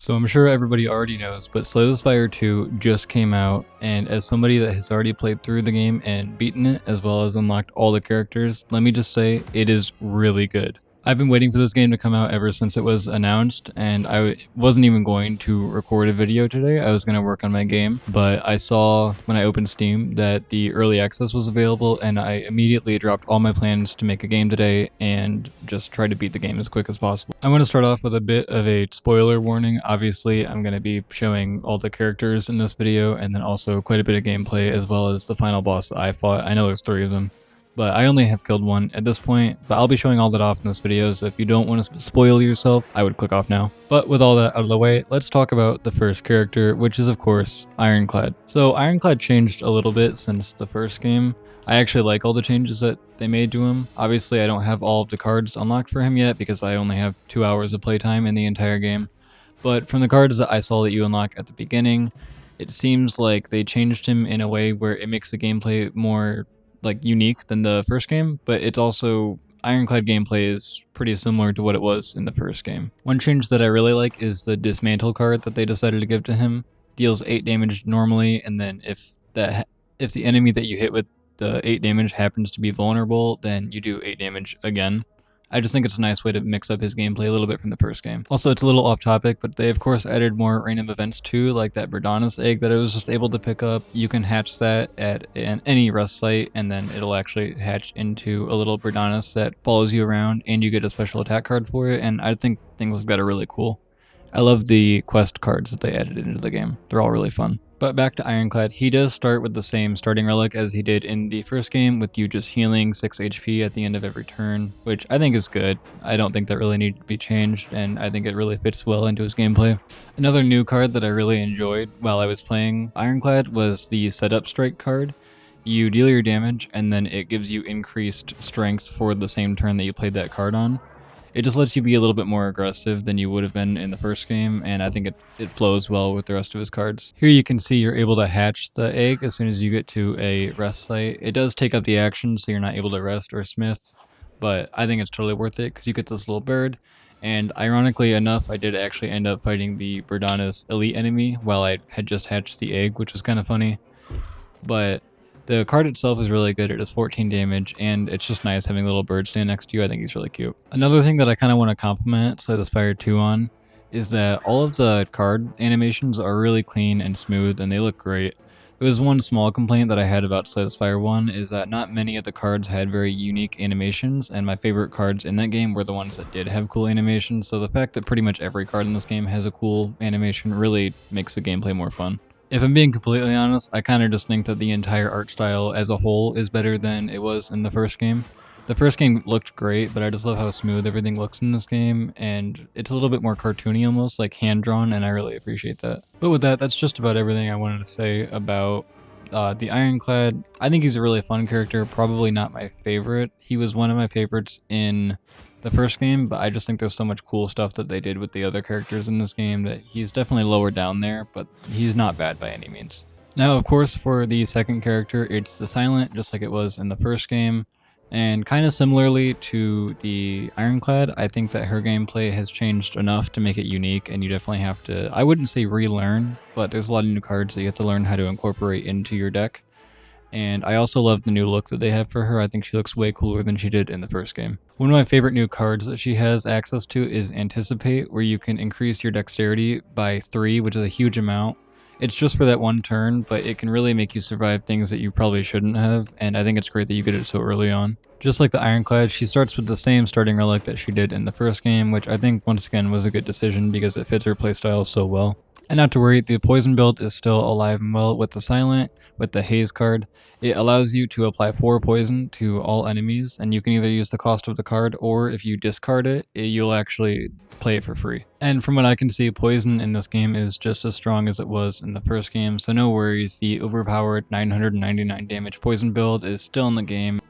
So I'm sure everybody already knows, but Slay the Spire 2 just came out, and as somebody that has already played through the game and beaten it, as well as unlocked all the characters, let me just say, it is really good. I've been waiting for this game to come out ever since it was announced, and I wasn't even going to record a video today. I was going to work on my game, but I saw when I opened Steam that the early access was available, and I immediately dropped all my plans to make a game today and just try to beat the game as quick as possible. I want to start off with a bit of a spoiler warning. Obviously, I'm going to be showing all the characters in this video, and then also quite a bit of gameplay, as well as the final boss that I fought. I know there's 3 of them, but I only have killed 1 at this point, but I'll be showing all that off in this video, so if you don't want to spoil yourself, I would click off now. But with all that out of the way, let's talk about the first character, which is of course Ironclad. So Ironclad changed a little bit since the first game. I actually like all the changes that they made to him. Obviously I don't have all of the cards unlocked for him yet because I only have 2 hours of playtime in the entire game. But from the cards that I saw that you unlock at the beginning, it seems like they changed him in a way where it makes the gameplay more unique than the first game, but it's also Ironclad gameplay is pretty similar to what it was in the first game. One change that I really like is the dismantle card that they decided to give to him. Deals 8 damage normally, and then if the enemy that you hit with the 8 damage happens to be vulnerable, then you do 8 damage again. I just think it's a nice way to mix up his gameplay a little bit from the first game. Also, it's a little off topic, but they of course added more random events too, like that Verdanus egg that I was just able to pick up. You can hatch that at any rest site, and then it'll actually hatch into a little Verdanus that follows you around, and you get a special attack card for it, and I think things like that are really cool. I love the quest cards that they added into the game. They're all really fun. But back to Ironclad, he does start with the same starting relic as he did in the first game, with you just healing 6 HP at the end of every turn, which I think is good. I don't think that really needed to be changed, and I think it really fits well into his gameplay. Another new card that I really enjoyed while I was playing Ironclad was the Setup Strike card. You deal your damage, and then it gives you increased strength for the same turn that you played that card on. It just lets you be a little bit more aggressive than you would have been in the first game, and I think it flows well with the rest of his cards. Here you can see you're able to hatch the egg as soon as you get to a rest site. It does take up the action, so you're not able to rest or smith, but I think it's totally worth it because you get this little bird, and ironically enough, I did actually end up fighting the Verdanus elite enemy while I had just hatched the egg, which was kind of funny. But the card itself is really good. It does 14 damage, and it's just nice having a little bird stand next to you. I think he's really cute. Another thing that I kind of want to compliment Slay the Spire 2 on is that all of the card animations are really clean and smooth, and they look great. There was one small complaint that I had about Slay the Spire 1 is that not many of the cards had very unique animations, and my favorite cards in that game were the ones that did have cool animations, so the fact that pretty much every card in this game has a cool animation really makes the gameplay more fun. If I'm being completely honest, I kind of just think that the entire art style as a whole is better than it was in the first game. The first game looked great, but I just love how smooth everything looks in this game, and it's a little bit more cartoony almost, like hand-drawn, and I really appreciate that. But with that, that's just about everything I wanted to say about the Ironclad. I think he's a really fun character, probably not my favorite. He was one of my favorites in the first game, but I just think there's so much cool stuff that they did with the other characters in this game that he's definitely lower down there, but he's not bad by any means. Now, of course, for the second character, it's the Silent, just like it was in the first game, and kind of similarly to the Ironclad, I think that her gameplay has changed enough to make it unique, and you definitely have to, I wouldn't say relearn, but there's a lot of new cards that you have to learn how to incorporate into your deck. And I also love the new look that they have for her. I think she looks way cooler than she did in the first game. One of my favorite new cards that she has access to is Anticipate, where you can increase your dexterity by 3, which is a huge amount. It's just for that one turn, but it can really make you survive things that you probably shouldn't have, and I think it's great that you get it so early on. Just like the Ironclad, she starts with the same starting relic that she did in the first game, which I think once again was a good decision because it fits her playstyle so well. And not to worry, the poison build is still alive and well with the Silent, with the Haze card. It allows you to apply 4 poison to all enemies, and you can either use the cost of the card, or if you discard it, you'll actually play it for free. And from what I can see, poison in this game is just as strong as it was in the first game, so no worries, the overpowered 999 damage poison build is still in the game.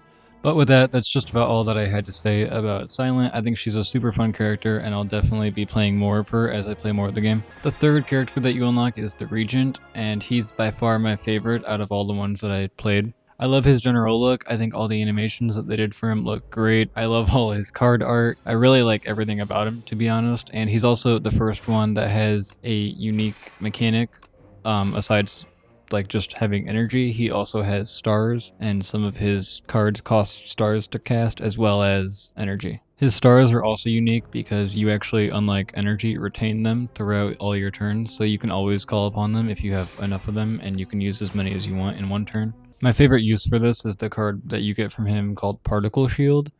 But with that, that's just about all that I had to say about Silent. I think she's a super fun character, and I'll definitely be playing more of her as I play more of the game. The third character that you unlock is the Regent, and he's by far my favorite out of all the ones that I played. I love his general look. I think all the animations that they did for him look great. I love all his card art. I really like everything about him, to be honest. And he's also the first one that has a unique mechanic, aside like just having energy. He also has stars, and some of his cards cost stars to cast as well as energy. His stars are also unique because you actually, unlike energy, retain them throughout all your turns, so you can always call upon them if you have enough of them, and you can use as many as you want in one turn. My favorite use for this is the card that you get from him called Particle Shield,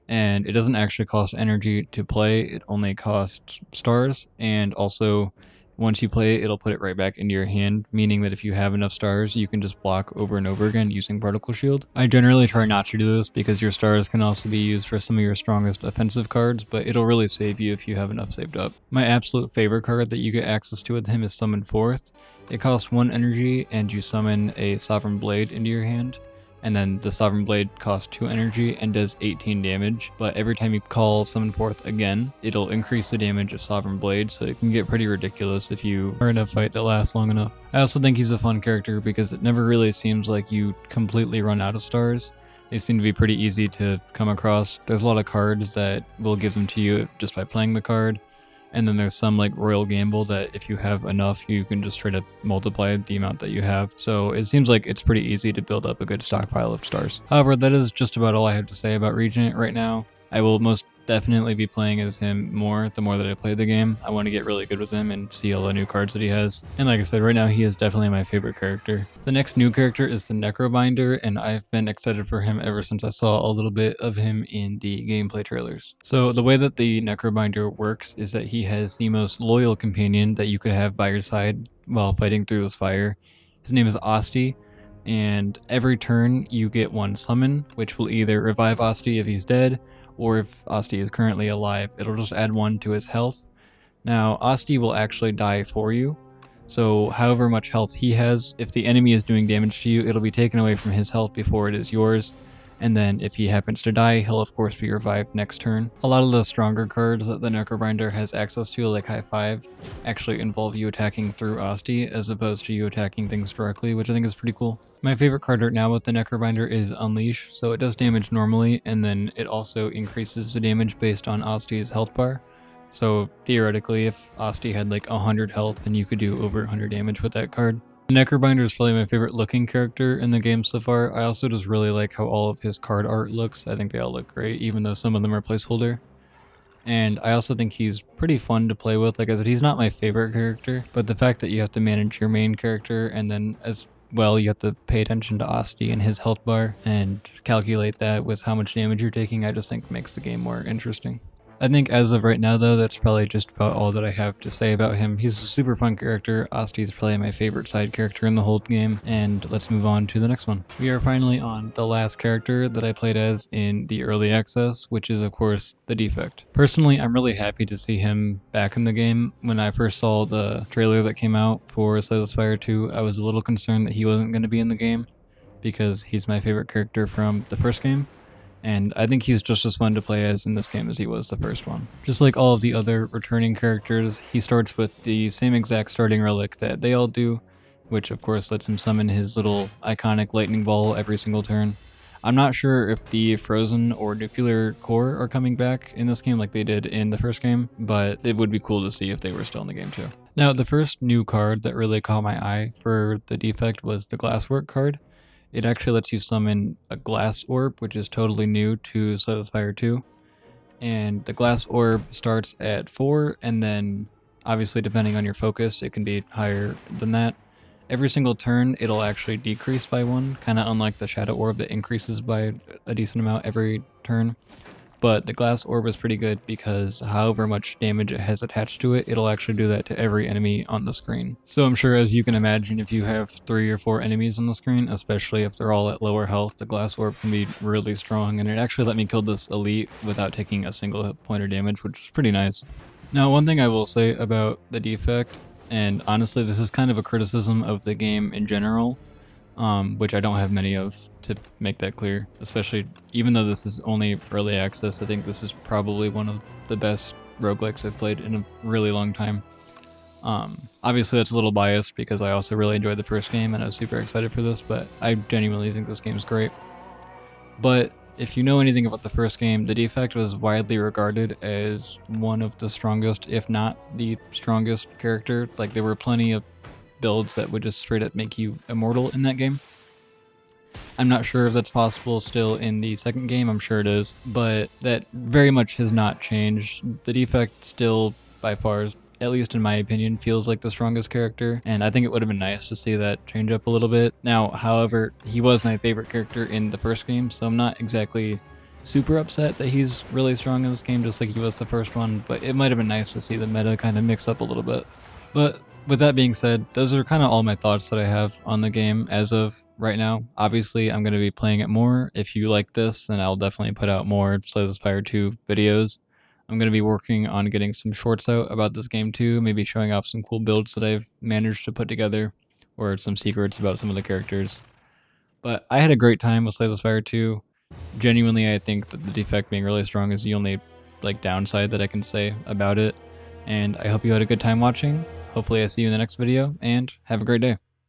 and it doesn't actually cost energy to play, it only costs stars, and also once you play it, it'll put it right back into your hand, meaning that if you have enough stars, you can just block over and over again using Particle Shield. I generally try not to do this because your stars can also be used for some of your strongest offensive cards, but it'll really save you if you have enough saved up. My absolute favorite card that you get access to with him is Summon Forth. It costs 1 energy, and you summon a Sovereign Blade into your hand. And then the Sovereign Blade costs 2 energy and does 18 damage, but every time you call Summon Forth again, it'll increase the damage of Sovereign Blade, so it can get pretty ridiculous if you are in a fight that lasts long enough. I also think he's a fun character because it never really seems like you completely run out of stars. They seem to be pretty easy to come across. There's a lot of cards that will give them to you just by playing the card. And then there's some like Royal Gamble that if you have enough, you can just try to multiply the amount that you have. So it seems like it's pretty easy to build up a good stockpile of stars. However, that is just about all I have to say about Regent right now. I will most definitely be playing as him more the more that I play the game. I want to get really good with him and see all the new cards that he has. And like I said, right now he is definitely my favorite character. The next new character is the Necrobinder, and I've been excited for him ever since I saw a little bit of him in the gameplay trailers. So the way that the Necrobinder works is that he has the most loyal companion that you could have by your side while fighting through the Spire. His name is Asti, and every turn you get 1 summon, which will either revive Asti if he's dead, or if Asti is currently alive, it'll just add 1 to his health. Now, Asti will actually die for you, so however much health he has, if the enemy is doing damage to you, it'll be taken away from his health before it is yours, and then if he happens to die, he'll of course be revived next turn. A lot of the stronger cards that the Necrobinder has access to, like High 5, actually involve you attacking through Asti as opposed to you attacking things directly, which I think is pretty cool. My favorite card right now with the Necrobinder is Unleash, so it does damage normally, and then it also increases the damage based on Asti's health bar. So theoretically, if Asti had like 100 health, then you could do over 100 damage with that card. The Necrobinder is probably my favorite looking character in the game so far. I also just really like how all of his card art looks. I think they all look great, even though some of them are placeholder. And I also think he's pretty fun to play with. Like I said, he's not my favorite character, but the fact that you have to manage your main character and then as well, you have to pay attention to Asti and his health bar and calculate that with how much damage you're taking, I just think makes the game more interesting. I think as of right now, though, that's probably just about all that I have to say about him. He's a super fun character. Asti is probably my favorite side character in the whole game, and let's move on to the next one. We are finally on the last character that I played as in the early access, which is, of course, the Defect. Personally, I'm really happy to see him back in the game. When I first saw the trailer that came out for Slay the Spire 2, I was a little concerned that he wasn't going to be in the game, because he's my favorite character from the first game. And I think he's just as fun to play as in this game as he was the first one. Just like all of the other returning characters, he starts with the same exact starting relic that they all do, which of course lets him summon his little iconic lightning ball every single turn. I'm not sure if the Frozen or Nuclear Core are coming back in this game like they did in the first game, but it would be cool to see if they were still in the game too. Now, the first new card that really caught my eye for the Defect was the Glasswork card. It actually lets you summon a glass orb, which is totally new to Slay the Spire 2. And the glass orb starts at 4, and then obviously depending on your focus, it can be higher than that. Every single turn, it'll actually decrease by 1, kind of unlike the shadow orb that increases by a decent amount every turn. But the glass orb is pretty good because however much damage it has attached to it, it'll actually do that to every enemy on the screen. So I'm sure, as you can imagine, if you have 3 or 4 enemies on the screen, especially if they're all at lower health, the glass orb can be really strong, and it actually let me kill this elite without taking a single hit point or damage, which is pretty nice. Now, one thing I will say about the Defect, and honestly this is kind of a criticism of the game in general, which I don't have many of, to make that clear. Especially, even though this is only early access, I think this is probably one of the best roguelikes I've played in a really long time. Obviously that's a little biased because I also really enjoyed the first game and I was super excited for this, but I genuinely think this game's great. But if you know anything about the first game, the Defect was widely regarded as one of the strongest, if not the strongest character. Like, there were plenty of builds that would just straight up make you immortal in that game. I'm not sure if that's possible still in the second game, I'm sure it is, but that very much has not changed. The Defect still, by far, at least in my opinion, feels like the strongest character, and I think it would have been nice to see that change up a little bit. Now, however, he was my favorite character in the first game, so I'm not exactly super upset that he's really strong in this game just like he was the first one, but it might have been nice to see the meta kind of mix up a little bit. But with that being said, those are kind of all my thoughts that I have on the game as of right now. Obviously, I'm going to be playing it more. If you like this, then I'll definitely put out more Slay the Spire 2 videos. I'm going to be working on getting some shorts out about this game too, maybe showing off some cool builds that I've managed to put together, or some secrets about some of the characters. But I had a great time with Slay the Spire 2. Genuinely, I think that the Defect being really strong is the only downside that I can say about it. And I hope you had a good time watching. Hopefully I see you in the next video, and have a great day.